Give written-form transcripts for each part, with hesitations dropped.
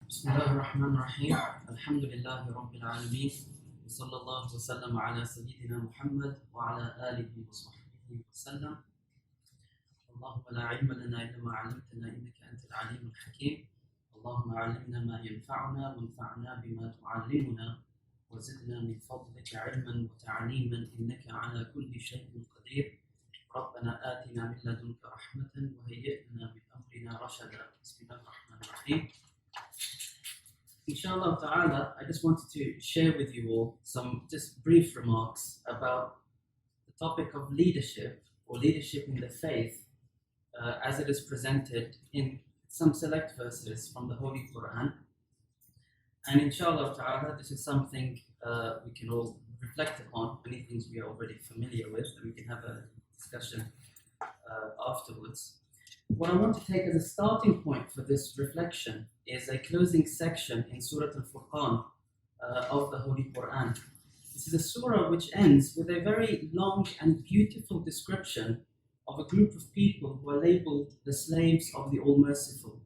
بسم الله الرحمن الرحيم الحمد لله رب العالمين وصلى الله وسلم على سيدنا محمد وعلى آله وصحبه وسلم اللهم لا علم لنا إلا ما علمتنا إنك أنت العليم الحكيم اللهم علمنا ما ينفعنا وانفعنا بما تعلمنا وزدنا من فضلك علما وتعليما إنك على كل شيء قدير ربنا آتنا من لدنك رحمة وهيئ لنا من أمرنا رشدا بسم الله الرحمن الرحيم. Inshallah ta'ala, I just wanted to share with you all some just brief remarks about the topic of leadership or leadership in the faith as it is presented in some select verses from the Holy Qur'an. And inshallah ta'ala, this is something we can all reflect upon, many things we are already familiar with, and we can have a discussion afterwards. What I want to take as a starting point for this reflection is a closing section in Surah Al-Furqan of the Holy Qur'an. This is a surah which ends with a very long and beautiful description of a group of people who are labeled the slaves of the All-Merciful.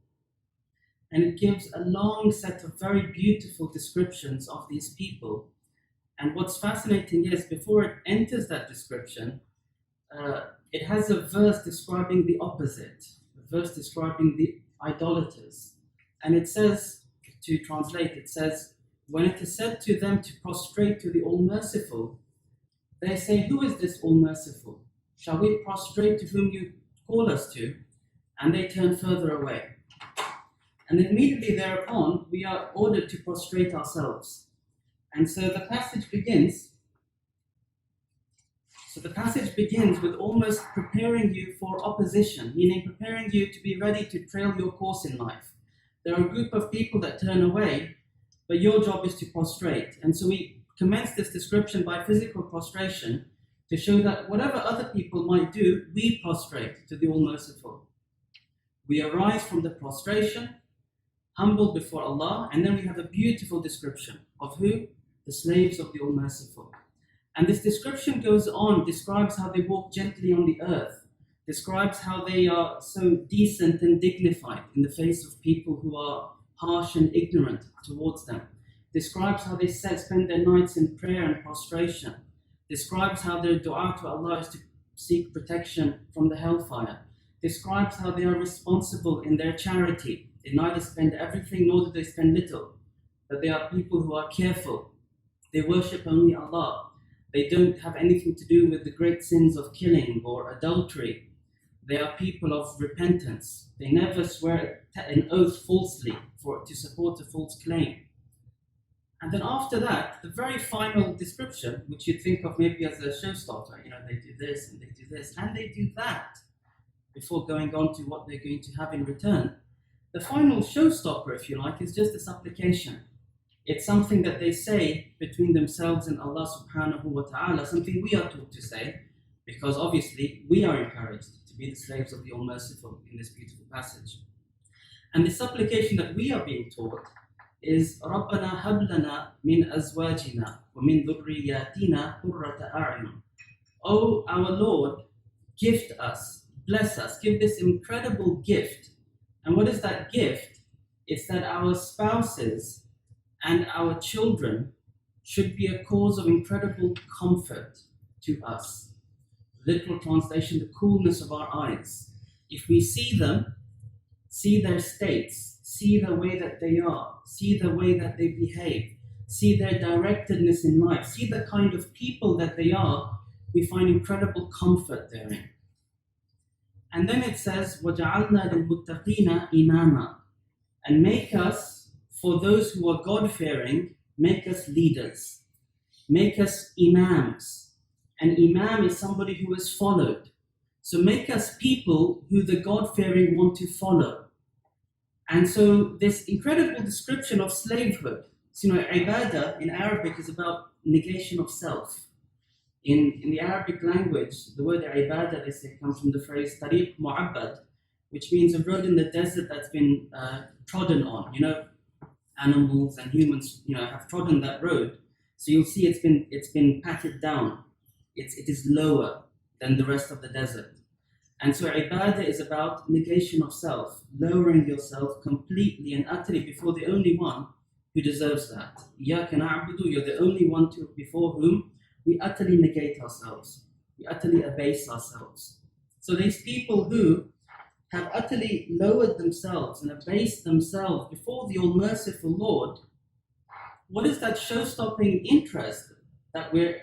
And it gives a long set of very beautiful descriptions of these people. And what's fascinating is, before it enters that description, it has a verse describing the opposite, a verse describing the idolaters. And it says, to translate, it says, when it is said to them to prostrate to the All-Merciful, they say, who is this All-Merciful? Shall we prostrate to whom you call us to? And they turn further away. And immediately thereupon, we are ordered to prostrate ourselves. And so the passage begins with almost preparing you for opposition, meaning preparing you to be ready to trail your course in life. There are a group of people that turn away, but your job is to prostrate. And so we commence this description by physical prostration to show that whatever other people might do, we prostrate to the All-Merciful. We arise from the prostration, humbled before Allah, and then we have a beautiful description of who? The slaves of the All-Merciful. And this description goes on, describes how they walk gently on the earth, describes how they are so decent and dignified in the face of people who are harsh and ignorant towards them, describes how they spend their nights in prayer and prostration, describes how their dua to Allah is to seek protection from the hellfire, describes how they are responsible in their charity. They neither spend everything nor do they spend little, but they are people who are careful. They worship only Allah. They don't have anything to do with the great sins of killing or adultery. They are people of repentance. They never swear an oath falsely to support a false claim. And then after that, the very final description, which you'd think of maybe as a showstopper, they do this and they do this and they do that, before going on to what they're going to have in return. The final showstopper, if you like, is just a supplication. It's something that they say between themselves and Allah subhanahu wa ta'ala, something we are taught to say, because obviously we are encouraged to be the slaves of the All-Merciful in this beautiful passage. And the supplication that we are being taught is رَبَّنَا هَبْ لَنَا مِنْ أَزْوَاجِنَا وَمِنْ ذُرِّيَّاتِنَا قُرَّةَ أَعْيُنٍ. Oh, our Lord, gift us, bless us, give this incredible gift. And what is that gift? It's that our spouses and our children should be a cause of incredible comfort to us. Literal translation, the coolness of our eyes. If we see them, see their states, see the way that they are, see the way that they behave, see their directedness in life, see the kind of people that they are, we find incredible comfort therein. And then it says, وَجَعَلْنَا لِلْمُتَّقِينَ إِمَامًا. And make us, for those who are God-fearing, make us leaders, make us imams. An imam is somebody who is followed. So make us people who the God-fearing want to follow. And so this incredible description of slavehood, ibadah in Arabic is about negation of self. In the Arabic language, the word ibadah, they say, comes from the phrase tariq mu'abbad, which means a road in the desert that's been trodden on. Animals and humans, have trodden that road. So you'll see it's been patted down. It is lower than the rest of the desert. And so ibadah is about negation of self, lowering yourself completely and utterly before the only one who deserves that. إِيَّاكَ نَعْبُدُ, you're the only one before whom we utterly negate ourselves. We utterly abase ourselves. So these people who have utterly lowered themselves and abased themselves before the all-merciful Lord, what is that show-stopping interest that we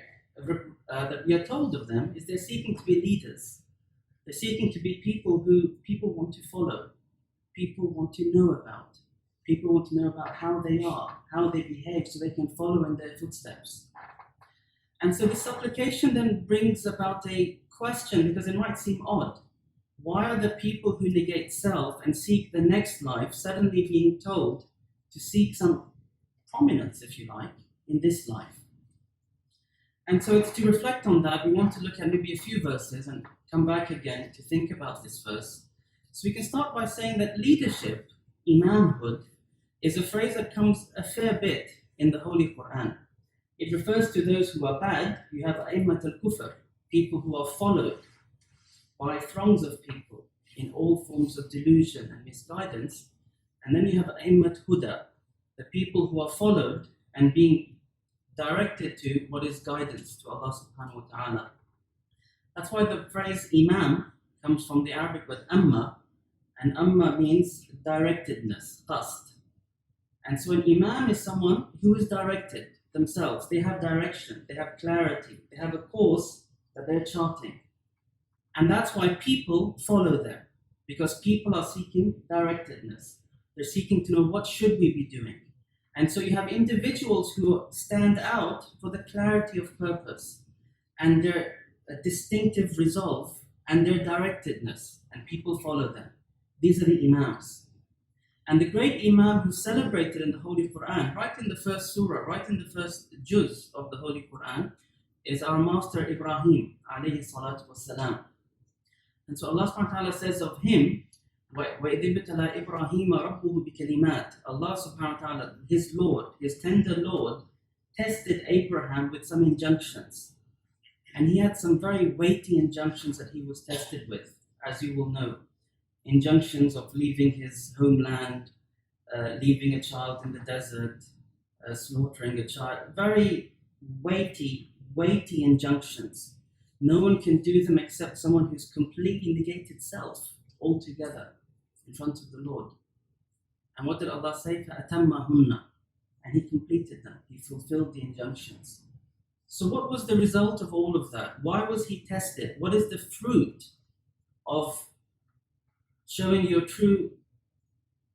are told of them is they're seeking to be leaders. They're seeking to be people who people want to follow, people want to know about. People want to know about how they are, how they behave, so they can follow in their footsteps. And so this supplication then brings about a question, because it might seem odd. Why are the people who negate self and seek the next life suddenly being told to seek some prominence, if you like, in this life? And so it's to reflect on that, we want to look at maybe a few verses and come back again to think about this verse. So we can start by saying that leadership, imamhood, is a phrase that comes a fair bit in the Holy Qur'an. It refers to those who are bad. You have a'immat al-kufr, people who are followed by throngs of people in all forms of delusion and misguidance. And then you have a'immat huda, the people who are followed and being directed to what is guidance to Allah subhanahu wa ta'ala. That's why the phrase imam comes from the Arabic word amma, and amma means directedness, qasd. And so an imam is someone who is directed themselves. They have direction, they have clarity, they have a course that they're charting. And that's why people follow them, because people are seeking directedness. They're seeking to know what should we be doing. And so you have individuals who stand out for the clarity of purpose and their distinctive resolve and their directedness, and people follow them. These are the imams. And the great imam who's celebrated in the Holy Qur'an, right in the first surah, right in the first juz of the Holy Qur'an, is our master Ibrahim, alayhi salatu wassalam. And so Allah subhanahu wa ta'ala says of him, وَإِذِ ابْتَلَى إِبْرَاهِيمَ رَبُّهُ بِكَلِمَاتٍ, Allah subhanahu wa ta'ala, his Lord, his tender Lord, tested Abraham with some injunctions. And he had some very weighty injunctions that he was tested with, as you will know. Injunctions of leaving his homeland, leaving a child in the desert, slaughtering a child. Very weighty injunctions. No one can do them except someone who's completely negated self altogether in front of the Lord. And what did Allah say? فَأَتَمَّهُنَّ, and he completed them. He fulfilled the injunctions. So what was the result of all of that? Why was he tested? What is the fruit of showing your true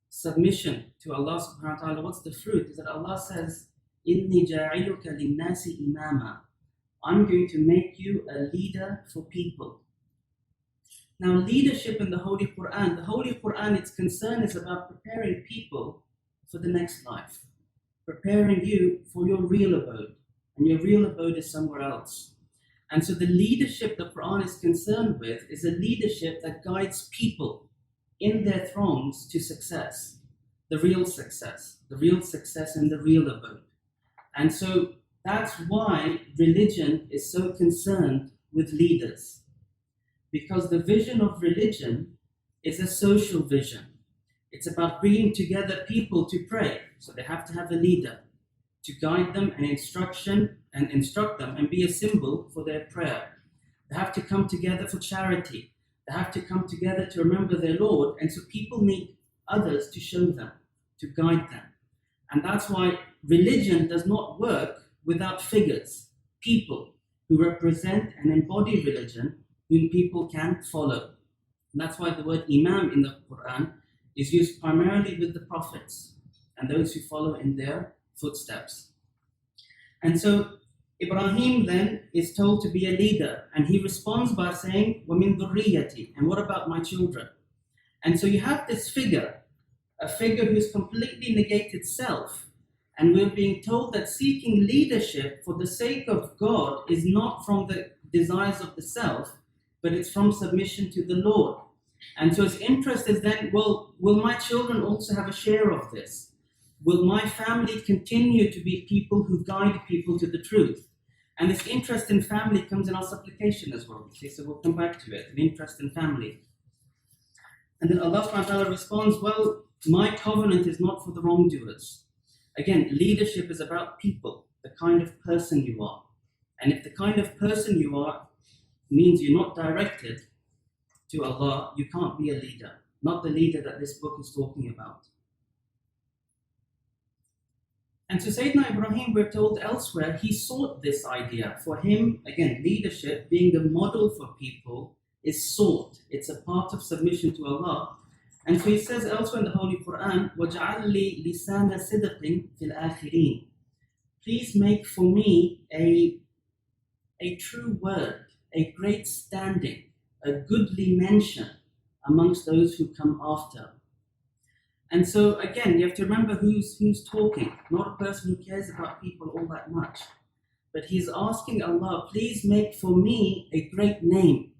submission to Allah subhanahu wa ta'ala? What's the fruit? Is that Allah says, إِنِّي جَاعِلُكَ لِلنَّاسِ إِمَامًا, I'm going to make you a leader for people. Now, leadership in the Holy Qur'an, its concern is about preparing people for the next life, preparing you for your real abode, and your real abode is somewhere else. And so the leadership the Qur'an is concerned with is a leadership that guides people in their throngs to success, the real success in the real abode. And so that's why religion is so concerned with leaders, because the vision of religion is a social vision. It's about bringing together people to pray, so they have to have a leader to guide them and instruct them and be a symbol for their prayer. They have to come together for charity. They have to come together to remember their Lord, and so people need others to show them, to guide them. And that's why religion does not work without figures, people who represent and embody religion, whom people can follow. And that's why the word imam in the Quran is used primarily with the prophets and those who follow in their footsteps. And so Ibrahim then is told to be a leader, and he responds by saying, وَمِن ذُرِّيَّتِي, and what about my children? And so you have this figure, a figure who's completely negated self, and we're being told that seeking leadership for the sake of God is not from the desires of the self, but it's from submission to the Lord. And so his interest is then, well, will my children also have a share of this? Will my family continue to be people who guide people to the truth? And this interest in family comes in our supplication as well. Okay, so we'll come back to it, an interest in family. And then Allah subhanahu wa ta'ala responds, well, my covenant is not for the wrongdoers. Again, leadership is about people, the kind of person you are. And if the kind of person you are means you're not directed to Allah, you can't be a leader. Not the leader that this book is talking about. And so Sayyidina Ibrahim, we're told elsewhere, he sought this idea. For him, again, leadership, being the model for people, is sought. It's a part of submission to Allah. And so he says elsewhere in the Holy Qur'an, وَجَعَلْ لِي لِسَانَ صِدْقٍ فِي الْآخِرِينَ. Please make for me a true word, a great standing, a goodly mention amongst those who come after. And so again, you have to remember who's talking, not a person who cares about people all that much. But he's asking Allah, please make for me a great name,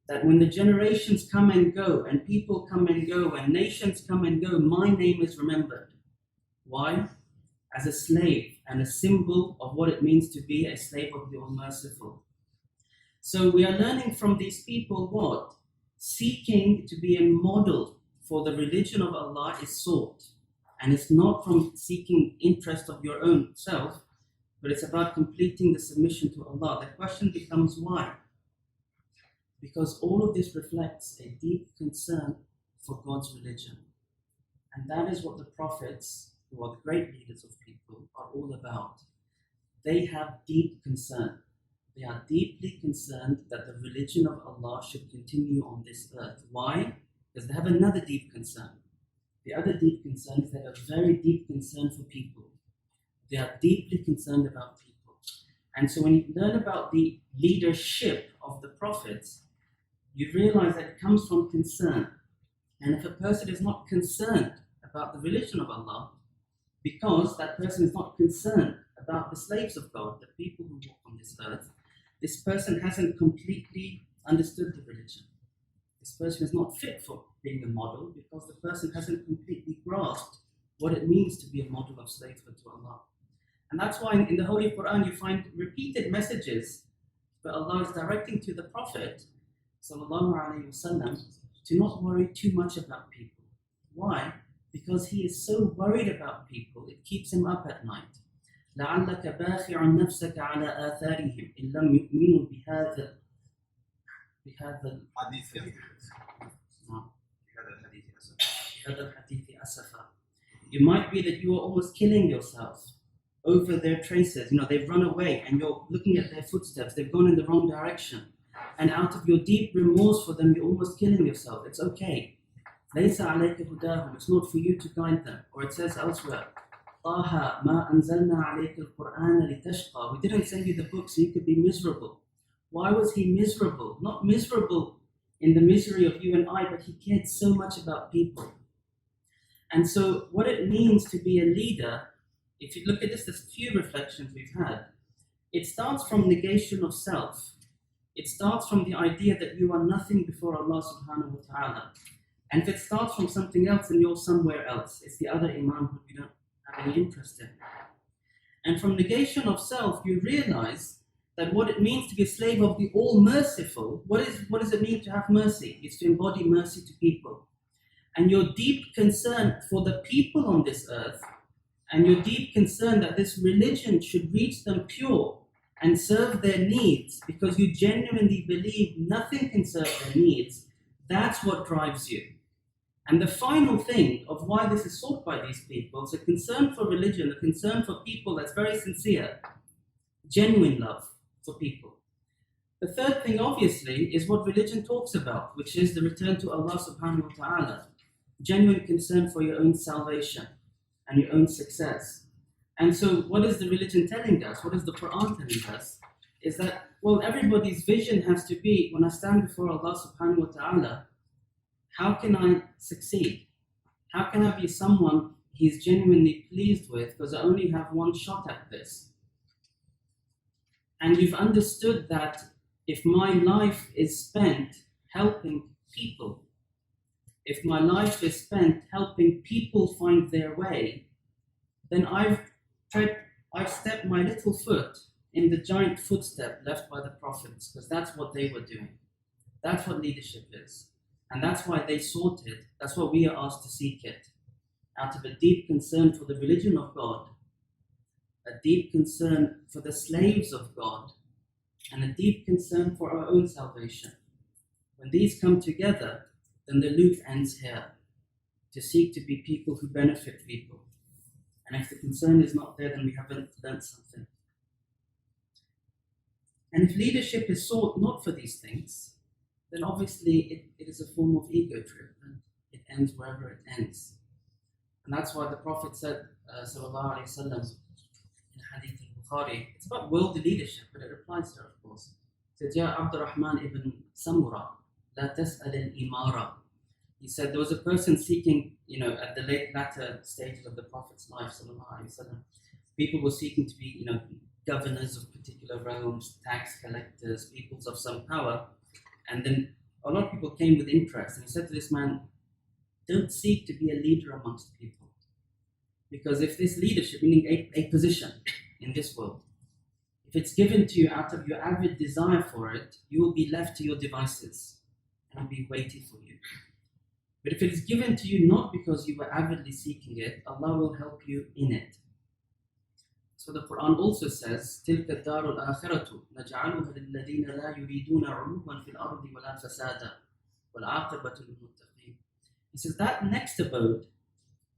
that when the generations come and go, and people come and go, and nations come and go, my name is remembered. Why? As a slave and a symbol of what it means to be a slave of the All-Merciful. So we are learning from these people what? Seeking to be a model for the religion of Allah is sought. And it's not from seeking interest of your own self, but it's about completing the submission to Allah. The question becomes why? Because all of this reflects a deep concern for God's religion. And that is what the prophets, who are the great leaders of people, are all about. They have deep concern. They are deeply concerned that the religion of Allah should continue on this earth. Why? Because they have another deep concern. The other deep concern is they have a very deep concern for people. They are deeply concerned about people. And so when you learn about the leadership of the prophets, you realize that it comes from concern. And if a person is not concerned about the religion of Allah, because that person is not concerned about the slaves of God, the people who walk on this earth, this person hasn't completely understood the religion. This person is not fit for being a model because the person hasn't completely grasped what it means to be a model of slavehood to Allah. And that's why in the Holy Qur'an you find repeated messages where Allah is directing to the Prophet sallallahu alaihi wasallam to not worry too much about people. Why? Because he is so worried about people, it keeps him up at night. لَعَلَّكَ بَاخِعٌ نَفْسَكَ عَلَى آثَارِهِمْ إِن لَمْ يُؤْمِنُوا بهذا الحديث أسفا. You might be that you are almost killing yourself over their traces. You know, they've run away and you're looking at their footsteps. They've gone in the wrong direction. And out of your deep remorse for them, you're almost killing yourself. It's okay. لَيْسَ عَلَيْكَ هُدَاهُمْ. It's not for you to guide them. Or it says elsewhere, طَهَ مَا أَنزَلْنَا عَلَيْكَ الْقُرْآنَ لِتَشْقَى. We didn't send you the book so you could be miserable. Why was he miserable? Not miserable in the misery of you and I, but he cared so much about people. And so what it means to be a leader, if you look at this, there's few reflections we've had. It starts from negation of self. It starts from the idea that you are nothing before Allah subhanahu wa ta'ala. And if it starts from something else, then you're somewhere else. It's the other imam who you don't have any interest in. And from negation of self, you realize that what it means to be a slave of the All-Merciful, what does it mean to have mercy? It's to embody mercy to people. And your deep concern for the people on this earth, and your deep concern that this religion should reach them pure and serve their needs, because you genuinely believe nothing can serve their needs, that's what drives you. And the final thing of why this is sought by these people is a concern for religion, a concern for people that's very sincere, genuine love for people. The third thing, obviously, is what religion talks about, which is the return to Allah subhanahu wa ta'ala. Genuine concern for your own salvation and your own success. And so what is the religion telling us? What is the Qur'an telling us? Is that, well, everybody's vision has to be, when I stand before Allah subhanahu wa ta'ala, how can I succeed? How can I be someone He's genuinely pleased with, because I only have one shot at this? And you've understood that if my life is spent helping people, if my life is spent helping people find their way, then I've stepped my little foot in the giant footstep left by the prophets, because that's what they were doing. That's what leadership is. And that's why they sought it. That's why we are asked to seek it. Out of a deep concern for the religion of God, a deep concern for the slaves of God, and a deep concern for our own salvation. When these come together, then the loop ends here, to seek to be people who benefit people. And if the concern is not there, then we haven't learned something. And if leadership is sought not for these things, then obviously it is a form of ego trip, and it ends wherever it ends. And that's why the Prophet said, sallallahu alayhi wa sallam, in Hadith al-Bukhari, it's about worldly leadership, but it applies here, of course. He said, Ya Abdurrahman ibn Samura, la tas'al al-imara. He said there was a person seeking, at the latter stages of the Prophet's life, sallallahu alayhi wa sallam, people were seeking to be, governors of particular realms, tax collectors, peoples of some power. And then a lot of people came with interest. And he said to this man, don't seek to be a leader amongst people. Because if this leadership, meaning a position in this world, if it's given to you out of your avid desire for it, you will be left to your devices and will be waiting for you. But if it is given to you not because you were avidly seeking it, Allah will help you in it. So the Qur'an also says, تِلْكَ الدَّارُ الْآخِرَةُ نَجْعَلُهَا لِلَّذِينَ لَا يُرِيدُونَ عُلُوًّا فِي الْأَرْضِ وَلَا فَسَادًا وَالْعَاقِبَةُ لِلْمُتَّقِينَ. He says that next abode,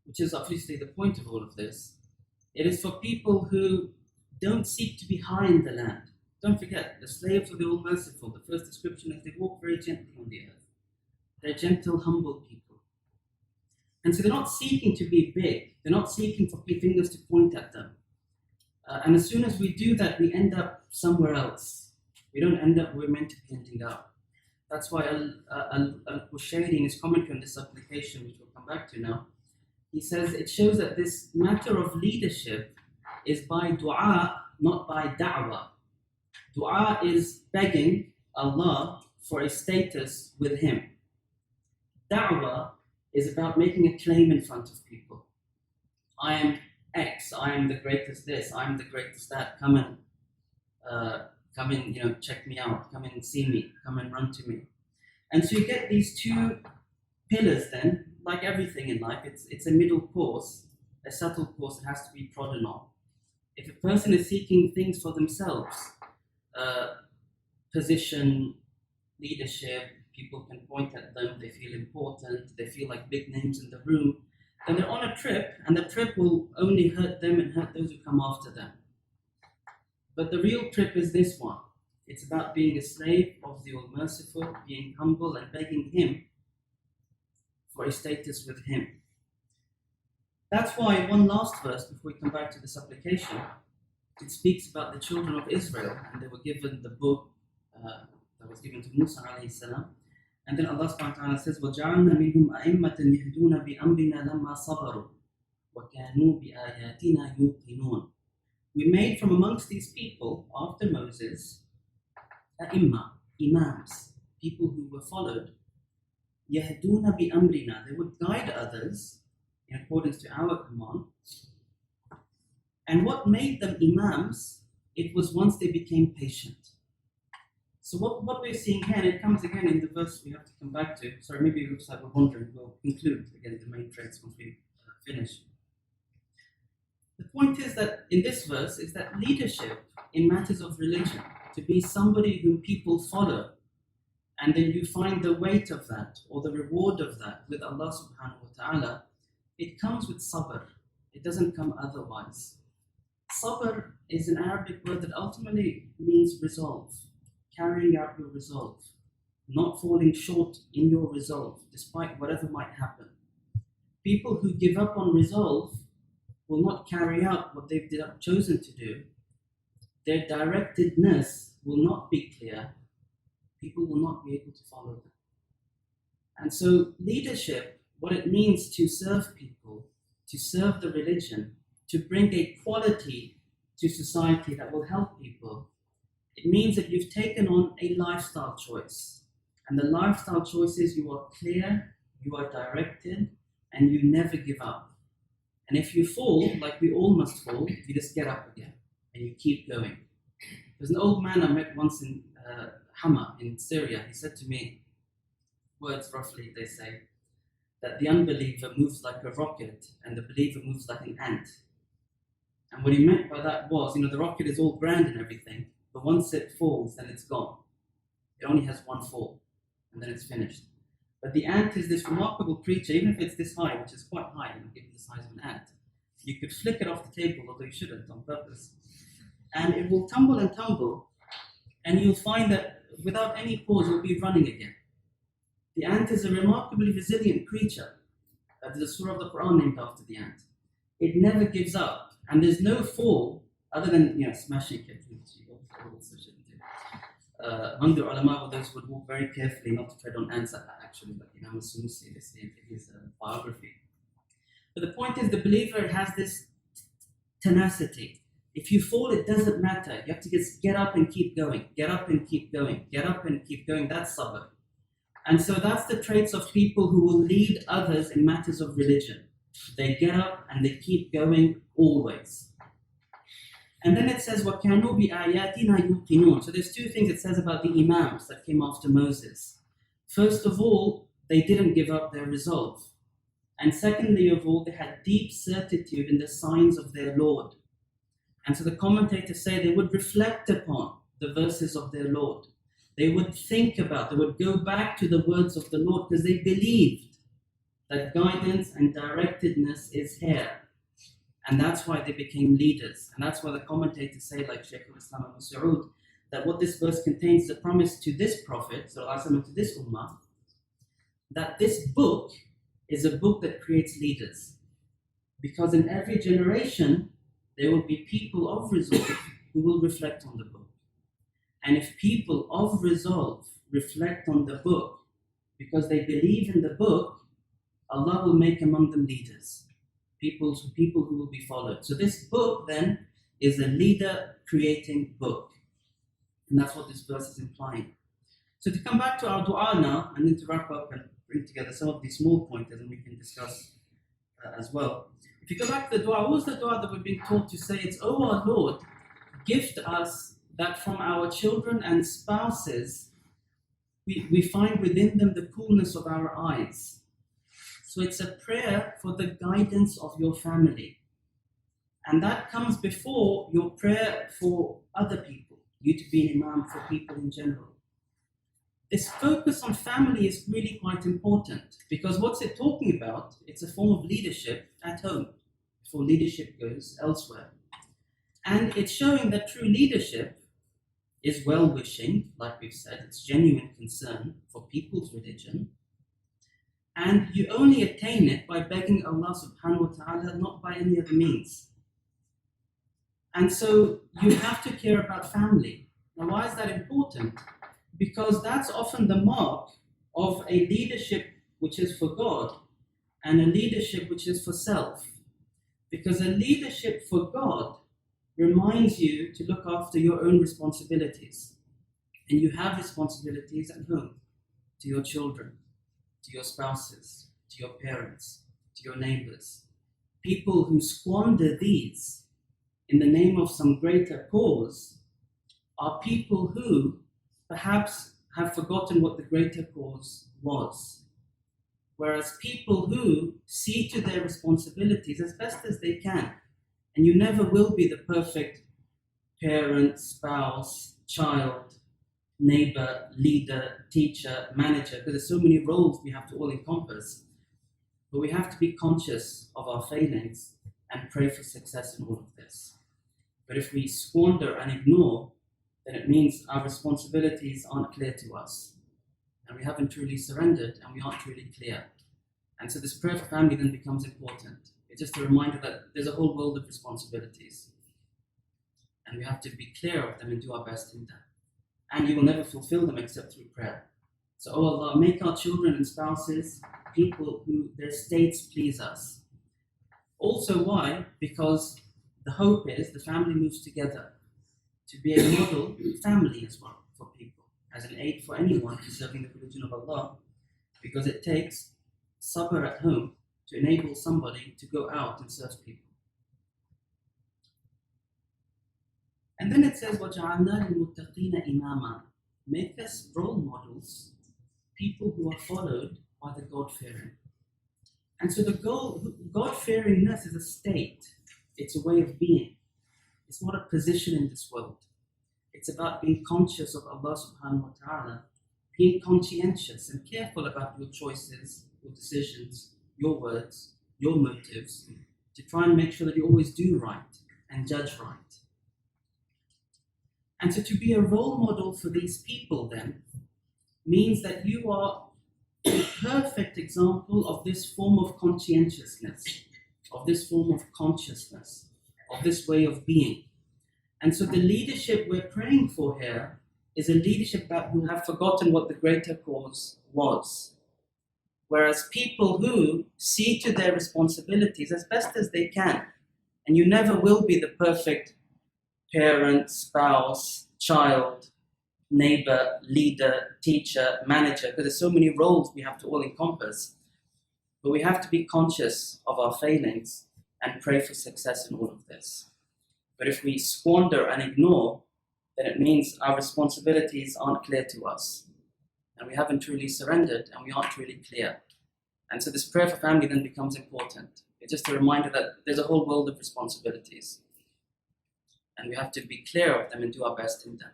which is obviously the point of all of this, it is for people who don't seek to be high in the land. Don't forget, the slaves of the All-Merciful, the first description is they walk very gently on the earth. They're gentle, humble people. And so they're not seeking to be big. They're not seeking for fingers to point at them. And as soon as we do that, we end up somewhere else. We don't end up where we're meant to be ending up. That's why al-Qushayri in his commentary on this application, which we'll come back to now, he says it shows that this matter of leadership is by dua, not by da'wah. Dua is begging Allah for a status with Him. Da'wah is about making a claim in front of people. I am X, I am the greatest this, I am the greatest that, come and check me out, come and see me, come and run to me. And so you get these two pillars then, like everything in life, it's a middle course, a subtle course that has to be trodden on. If a person is seeking things for themselves, position, leadership, people can point at them, they feel important, they feel like big names in the room, then they're on a trip, and the trip will only hurt them and hurt those who come after them. But the real trip is this one. It's about being a slave of the All-Merciful, being humble and begging Him for a status with Him. That's why one last verse, before we come back to the supplication, it speaks about the children of Israel, and they were given the book that was given to Musa alayhi salam. And then Allah subhanahu wa ta'ala says, وَجَعَلْنَا مِنْهُمْ أَئِمَّةً يَهْدُونَ بِأَمْرِنَا لَمَّا صَبَرُوا وَكَانُوا بِآيَاتِنَا يُوقِنُونَ. We made from amongst these people, after Moses, imams, people who were followed, يَهْدُونَ بِأَمْرِنَا. They would guide others in accordance to our command. And what made them imams, it was once they became patient. So what we're seeing here, and it comes again in the verse we have to come back to. Sorry, maybe it looks like we're wandering. We'll conclude again the main traits once we finish. The point is that in this verse is that leadership in matters of religion, to be somebody whom people follow, and then you find the weight of that or the reward of that with Allah subhanahu wa ta'ala, it comes with sabr. It doesn't come otherwise. Sabr is an Arabic word that ultimately means resolve. Carrying out your resolve, not falling short in your resolve, despite whatever might happen. People who give up on resolve will not carry out what they've chosen to do. Their directedness will not be clear. People will not be able to follow them. And so leadership, what it means to serve people, to serve the religion, to bring a quality to society that will help people, it means that you've taken on a lifestyle choice. And the lifestyle choice is you are clear, you are directed, and you never give up. And if you fall, like we all must fall, you just get up again and you keep going. There's an old man I met once in Hama in Syria. He said to me, words roughly, they say, that the unbeliever moves like a rocket and the believer moves like an ant. And what he meant by that was, the rocket is all grand and everything, but once it falls, then it's gone. It only has one fall, and then it's finished. But the ant is this remarkable creature, even if it's this high, which is quite high, given the size of an ant. You could flick it off the table, although you shouldn't on purpose. And it will tumble and tumble, and you'll find that without any pause, you'll be running again. The ant is a remarkably resilient creature. There's a surah of the Qur'an named after the ant. It never gives up, and there's no fall other than smashing it, which you also shouldn't do. Among the ulamā, those would walk very carefully not to tread on ants, actually, like Imam al-Sunusi, they say in his biography. But the point is, the believer has this tenacity. If you fall, it doesn't matter. You have to just get up and keep going, get up and keep going, get up and keep going. That's sabr. And so that's the traits of people who will lead others in matters of religion. They get up and they keep going always. And then it says, وَكَانُوا بِآيَاتِنَا يُوقِنُونَ. So there's two things it says about the imams that came after Moses. First of all, they didn't give up their resolve. And secondly of all, they had deep certitude in the signs of their Lord. And so the commentators say they would reflect upon the verses of their Lord. They would think about, they would go back to the words of the Lord because they believed that guidance and directedness is here. And that's why they became leaders. And that's why the commentators say, like Shaykh al-Islam Abu Saud, that what this verse contains is a promise to this Prophet, to this Ummah, that this book is a book that creates leaders. Because in every generation, there will be people of resolve who will reflect on the book. And if people of resolve reflect on the book because they believe in the book, Allah will make among them leaders. People who will be followed. So this book then is a leader creating book. And that's what this verse is implying. So to come back to our dua now, and then to wrap up and bring together some of these small pointers and we can discuss as well. If you go back to the dua, what was the dua that we're being taught to say? It's, "Oh our Lord, gift us that from our children and spouses, we find within them the coolness of our eyes." So it's a prayer for the guidance of your family. And that comes before your prayer for other people, you to be an imam for people in general. This focus on family is really quite important because what's it talking about? It's a form of leadership at home before leadership goes elsewhere. And it's showing that true leadership is well-wishing, like we've said, it's genuine concern for people's religion. And you only attain it by begging Allah subhanahu wa ta'ala, not by any other means. And so you have to care about family. Now why is that important? Because that's often the mark of a leadership which is for God and a leadership which is for self. Because a leadership for God reminds you to look after your own responsibilities. And you have responsibilities at home, to your children, to your spouses, to your parents, to your neighbors. People who squander these in the name of some greater cause are people who perhaps have forgotten what the greater cause was. Whereas people who see to their responsibilities as best as they can, and you never will be the perfect parent, spouse, child, neighbor, leader, teacher, manager, because there's so many roles we have to all encompass. But we have to be conscious of our failings and pray for success in all of this. But if we squander and ignore, then it means our responsibilities aren't clear to us. And we haven't truly surrendered and we aren't truly clear. And so this prayer for family then becomes important. It's just a reminder that there's a whole world of responsibilities. And we have to be clear of them and do our best in that. And you will never fulfill them except through prayer. So, oh Allah, make our children and spouses people who their states please us. Also, why? Because the hope is the family moves together to be a model family as well for people, as an aid for anyone who's serving the religion of Allah, because it takes sabr at home to enable somebody to go out and serve people. And then it says, وَجَعَلْنَا لِلْمُتَّقِينَ إِمَامًا. Make us role models, people who are followed by the God-fearing. And so the God-fearingness is a state. It's a way of being. It's not a position in this world. It's about being conscious of Allah subhanahu wa ta'ala, being conscientious and careful about your choices, your decisions, your words, your motives, to try and make sure that you always do right and judge right. And so to be a role model for these people then means that you are a perfect example of this form of conscientiousness, of this form of consciousness, of this way of being. And so the leadership we're praying for here is a leadership that will have forgotten what the greater cause was. Whereas people who see to their responsibilities as best as they can, and you never will be the perfect parent, spouse, child, neighbor, leader, teacher, manager, because there's so many roles we have to all encompass. But we have to be conscious of our failings and pray for success in all of this. But if we squander and ignore, then it means our responsibilities aren't clear to us. And we haven't truly surrendered and we aren't really clear. And so this prayer for family then becomes important. It's just a reminder that there's a whole world of responsibilities. And we have to be clear of them and do our best in them.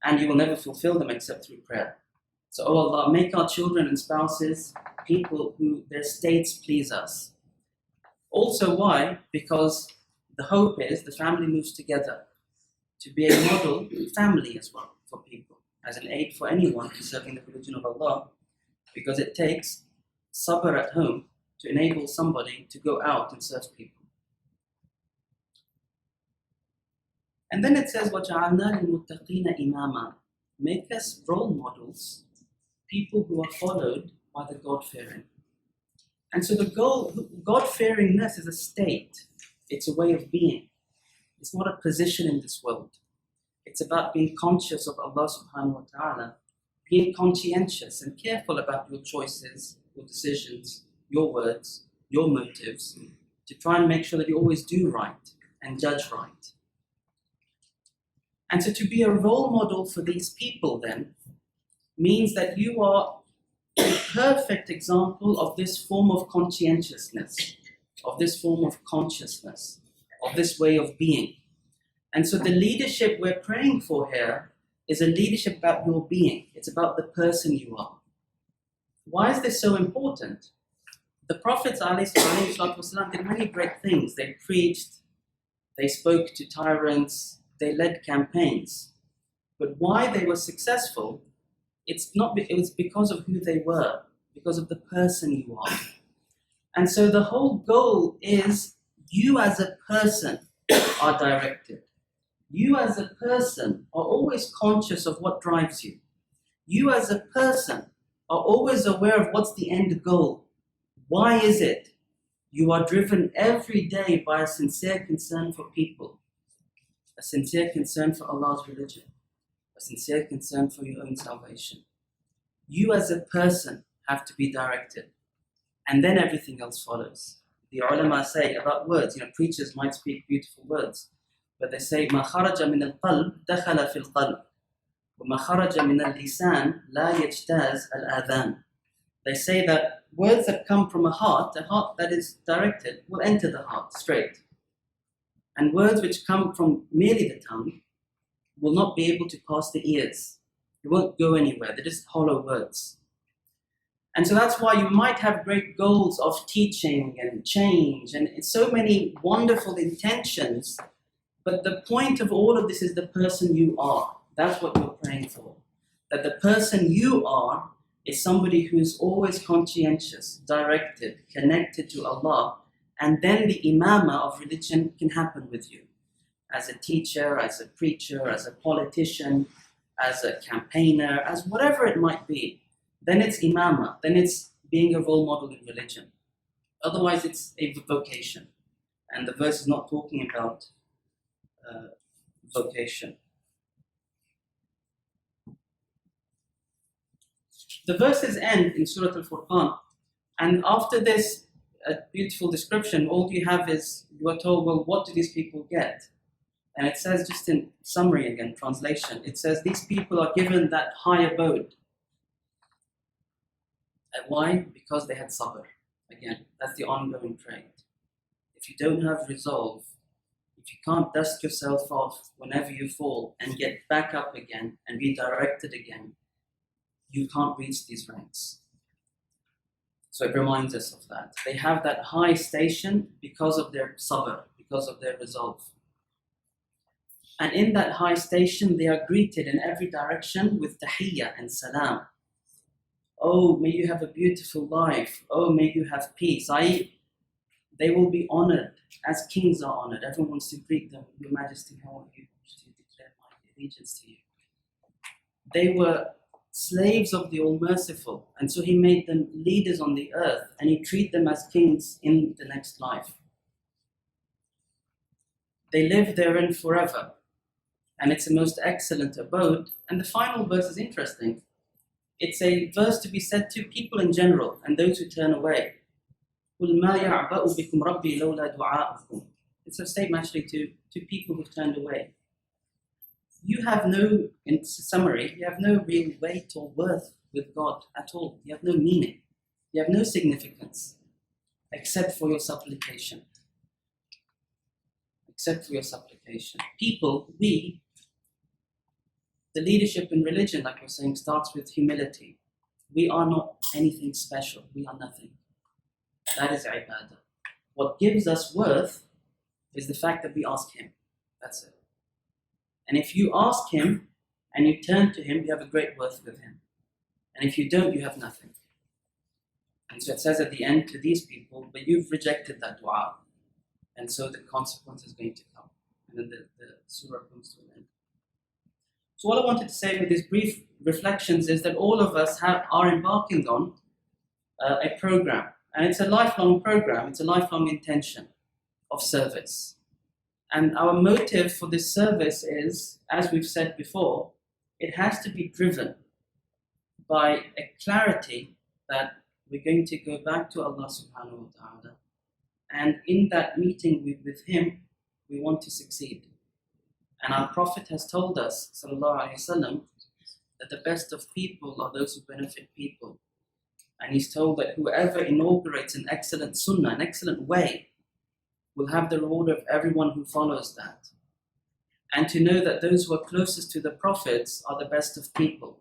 And you will never fulfill them except through prayer. So, oh Allah, make our children and spouses people who their states please us. Also, why? Because the hope is the family moves together to be a model family as well for people, as an aid for anyone who's serving the religion of Allah, because it takes sabr at home to enable somebody to go out and serve people. And then it says, وَجَعَلْنَا لِلْمُتَّقِينَ إِمَامًا. Make us role models, people who are followed by the God-fearing. And so the God-fearingness is a state. It's a way of being. It's not a position in this world. It's about being conscious of Allah subhanahu wa ta'ala, being conscientious and careful about your choices, your decisions, your words, your motives, to try and make sure that you always do right and judge right. And so to be a role model for these people then means that you are a perfect example of this form of conscientiousness, of this form of consciousness, of this way of being. And so the leadership we're praying for here is a leadership about your being. It's about the person you are. Why is this so important? The prophets ﷺ did many great things. They preached, they spoke to tyrants, they led campaigns. But why they were successful, it was because of who they were, because of the person you are. And so the whole goal is you as a person are directed. You as a person are always conscious of what drives you. You as a person are always aware of what's the end goal. Why is it you are driven every day by a sincere concern for people, a sincere concern for Allah's religion, a sincere concern for your own salvation? You as a person have to be directed, and then everything else follows. The ulamā say about words, preachers might speak beautiful words, but they say, مَا خَرَجَ مِنَ الْقَلْبِ دَخَلَ فِي الْقَلْبِ وَمَا خَرَجَ مِنَ الْلِسَانِ لَا يَجْتَازْ الْآذَانِ. They say that words that come from a heart that is directed, will enter the heart straight. And words which come from merely the tongue will not be able to pass the ears. They won't go anywhere. They're just hollow words. And so that's why you might have great goals of teaching and change and so many wonderful intentions, but the point of all of this is the person you are. That's what you're praying for. That the person you are is somebody who is always conscientious, directed, connected to Allah, and then the imamah of religion can happen with you. As a teacher, as a preacher, as a politician, as a campaigner, as whatever it might be, then it's imamah, then it's being a role model in religion. Otherwise it's a vocation. And the verse is not talking about vocation. The verses end in Surah Al-Furqan, and after this beautiful description, all you have is, you are told, well, what do these people get? And it says, just in summary again, translation, it says these people are given that high abode. And why? Because they had sabr. Again, that's the ongoing trait. If you don't have resolve, if you can't dust yourself off whenever you fall and get back up again and be directed again, you can't reach these ranks. So it reminds us of that. They have that high station because of their sabr, because of their resolve. And in that high station, they are greeted in every direction with tahiyyah and salam. Oh, may you have a beautiful life. Oh, may you have peace. They will be honored as kings are honored. Everyone wants to greet them. Your Majesty, how are you? To declare my allegiance to you. They were slaves of the All-Merciful, and so He made them leaders on the earth, and He treated them as kings in the next life. They live therein forever, and it's the most excellent abode. And the final verse is interesting. It's a verse to be said to people in general and those who turn away. قُلْ مَا يَعْبَأُ بِكُمْ رَبِّي لَوْلَا دُعَاءُكُمْ. It's a statement actually to people who've turned away. You have no, in summary, you have no real weight or worth with God at all. You have no meaning. You have no significance except for your supplication. Except for your supplication. People, the leadership in religion, like we're saying, starts with humility. We are not anything special. We are nothing. That is ibadah. What gives us worth is the fact that we ask Him. That's it. And if you ask Him and you turn to Him, you have a great worth with Him. And if you don't, you have nothing. And so it says at the end to these people, but you've rejected that dua. And so the consequence is going to come. And then the surah comes to an end. So what I wanted to say with these brief reflections is that all of us are embarking on a program. And it's a lifelong program. It's a lifelong intention of service. And our motive for this service is, as we've said before, it has to be driven by a clarity that we're going to go back to Allah subhanahu wa ta'ala. And in that meeting with Him, we want to succeed. And our Prophet has told us, sallallahu alayhi wasallam, that the best of people are those who benefit people. And He's told that whoever inaugurates an excellent sunnah, an excellent way, will have the reward of everyone who follows that. And to know that those who are closest to the Prophets are the best of people.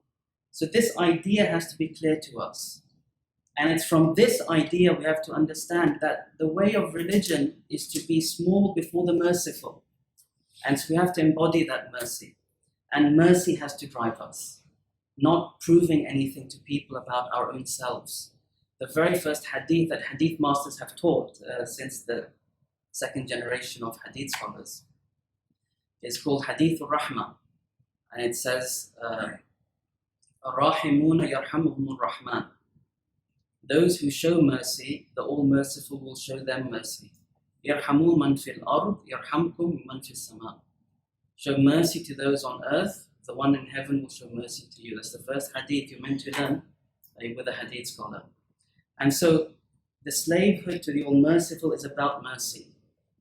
So this idea has to be clear to us. And it's from this idea we have to understand that the way of religion is to be small before the merciful. And so we have to embody that mercy. And mercy has to drive us, not proving anything to people about our own selves. The very first hadith that hadith masters have taught since the second generation of hadith scholars is called Hadith al-Rahmah. And it says, Ar-Rahimuna yarhamuhumur Rahman. Those who show mercy, the All-Merciful will show them mercy. Yarhamu man fil ard, yarhamkum man fil sama. Show mercy to those on earth, the one in heaven will show mercy to you. That's the first hadith you're meant to learn with a hadith scholar. And so the slavehood to the All-Merciful is about mercy.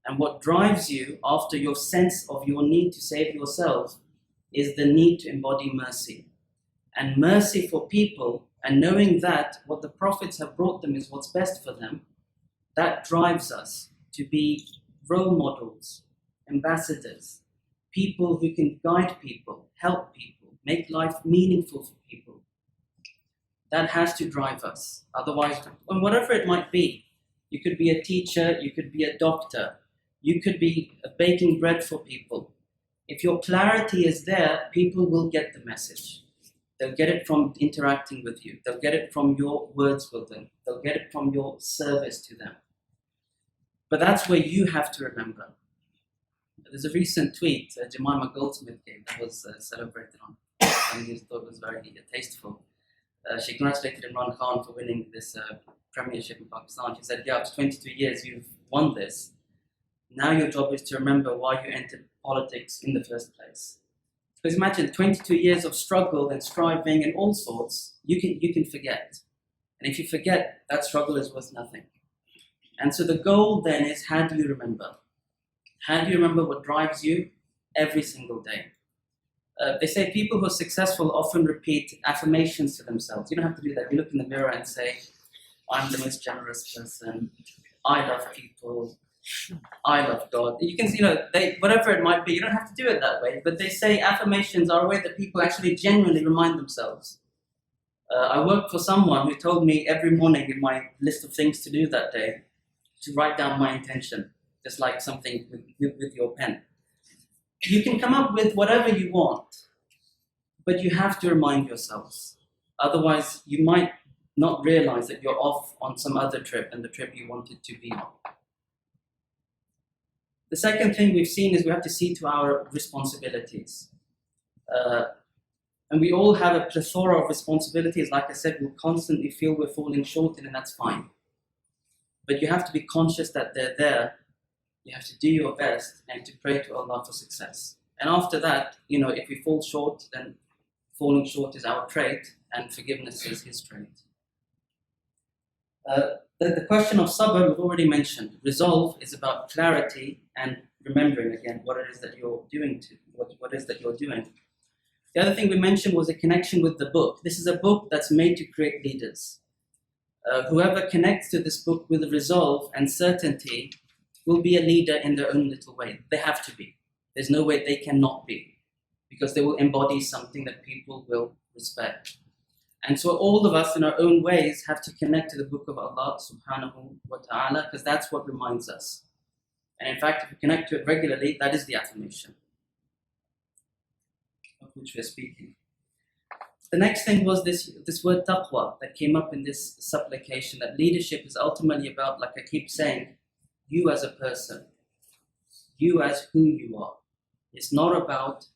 And what drives you after your sense of your need to save yourself is the need to embody mercy. And mercy for people, and knowing that what the Prophets have brought them is what's best for them, that drives us to be role models, ambassadors, people who can guide people, help people, make life meaningful for people. That has to drive us. Otherwise, and whatever it might be, you could be a teacher, you could be a doctor, you could be baking bread for people. If your clarity is there, people will get the message. They'll get it from interacting with you. They'll get it from your words with them. They'll get it from your service to them. But that's where you have to remember. There's a recent tweet Jemima Goldsmith gave that was celebrated on. I thought it was very tasteful. She congratulated Imran Khan for winning this premiership in Pakistan. She said, yeah, after 22 years you've won this. Now your job is to remember why you entered politics in the first place. Because imagine 22 years of struggle and striving and all sorts, you can forget. And if you forget, that struggle is worth nothing. And so the goal then is, how do you remember? How do you remember what drives you? every single day. They say people who are successful often repeat affirmations to themselves. You don't have to do that. You look in the mirror and say, I'm the most generous person, I love people, I love God. You can, whatever it might be, you don't have to do it that way, but they say affirmations are a way that people actually genuinely remind themselves. I worked for someone who told me every morning in my list of things to do that day to write down my intention, just like something with your pen. You can come up with whatever you want, but you have to remind yourselves. Otherwise, you might not realize that you're off on some other trip than the trip you wanted to be on. The second thing we've seen is we have to see to our responsibilities. And we all have a plethora of responsibilities. Like I said, we'll constantly feel we're falling short, and that's fine. But you have to be conscious that they're there. You have to do your best and to pray to Allah for success. And after that, if we fall short, then falling short is our trait, and forgiveness is His trait. The question of sabr we've already mentioned. Resolve is about clarity and remembering again what it is that you're doing. What is that you're doing. The other thing we mentioned was a connection with the book. This is a book that's made to create leaders. Whoever connects to this book with resolve and certainty will be a leader in their own little way. They have to be. There's no way they cannot be, because they will embody something that people will respect. And so all of us in our own ways have to connect to the book of Allah subhanahu wa ta'ala, because that's what reminds us. And in fact, if we connect to it regularly, that is the affirmation of which we're speaking. The next thing was this word taqwa that came up in this supplication, that leadership is ultimately about, like I keep saying, you as a person, you as who you are. It's not about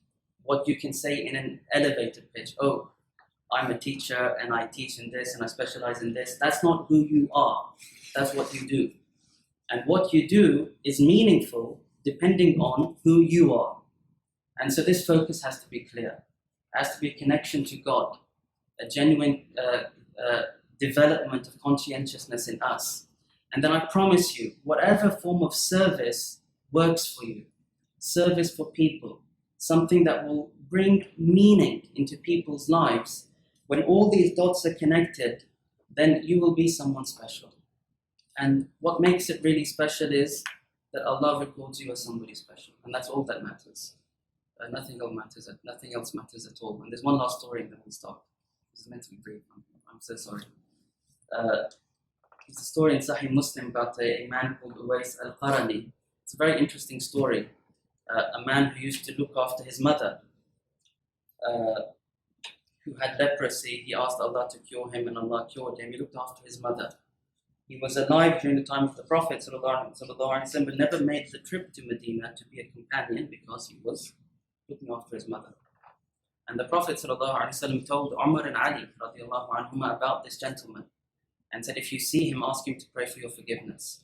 what you can say in an elevated pitch. Oh, I'm a teacher and I teach in this and I specialize in this. That's not who you are. That's what you do. And what you do is meaningful depending on who you are. And so this focus has to be clear. It has to be a connection to God, a genuine development of conscientiousness in us. And then I promise you, whatever form of service works for you, service for people, something that will bring meaning into people's lives, when all these dots are connected, then you will be someone special. And what makes it really special is that Allah records you as somebody special. And that's all that matters. Nothing else matters at all. And there's one last story and then we'll stop. This is meant to be brief. I'm so sorry. It's a story in Sahih Muslim about a man called Uwais al-Qarani. It's a very interesting story. A man who used to look after his mother, who had leprosy. He asked Allah to cure him, and Allah cured him. He looked after his mother. He was alive during the time of the Prophet ﷺ, but never made the trip to Medina to be a companion because he was looking after his mother. And the Prophet ﷺ told Umar and Ali radiallahu anhuma about this gentleman and said, if you see him, ask him to pray for your forgiveness.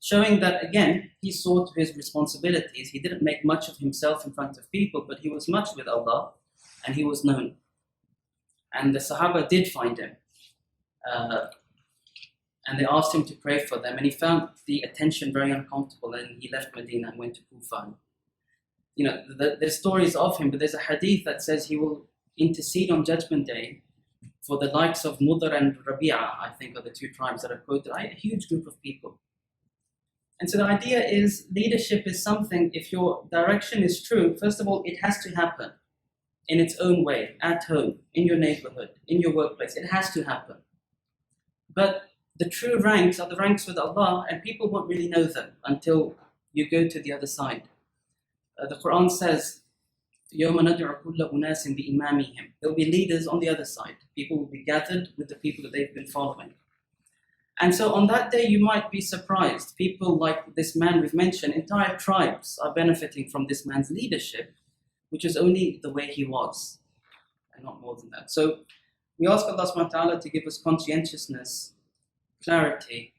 Showing that, again, he saw to his responsibilities. He didn't make much of himself in front of people, but he was much with Allah and he was known. And the Sahaba did find him. And they asked him to pray for them, and he found the attention very uncomfortable, and he left Medina and went to Kufa. There's stories of him, but there's a hadith that says he will intercede on Judgment Day for the likes of Mudar and Rabi'a, I think, are the two tribes that are quoted, a huge group of people. And so the idea is leadership is something, if your direction is true, first of all, it has to happen in its own way, at home, in your neighborhood, in your workplace. It has to happen. But the true ranks are the ranks with Allah, and people won't really know them until you go to the other side. The Qur'an says, يَوْمَ نَدْعُ كُلَّ أُنَاسٍ بِإِمَامِهِمْ. There'll be leaders on the other side. People will be gathered with the people that they've been following. And so on that day, you might be surprised. People like this man we've mentioned, entire tribes are benefiting from this man's leadership, which is only the way he was, and not more than that. So we ask Allah subhanahu wa ta'ala to give us conscientiousness, clarity,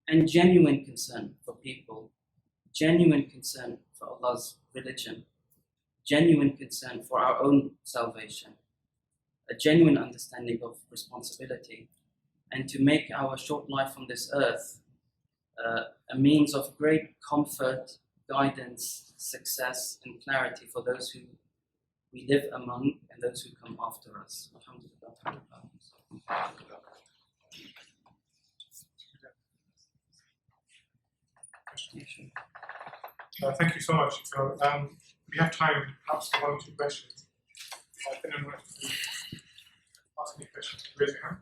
and genuine concern for people, genuine concern for Allah's religion, genuine concern for our own salvation, a genuine understanding of responsibility, and to make our short life on this earth a means of great comfort, guidance, success, and clarity for those who we live among and those who come after us. Alhamdulillah. Thank you so much. So, we have time perhaps for 1 or 2 questions. If anyone wants to ask any questions, raise your hand.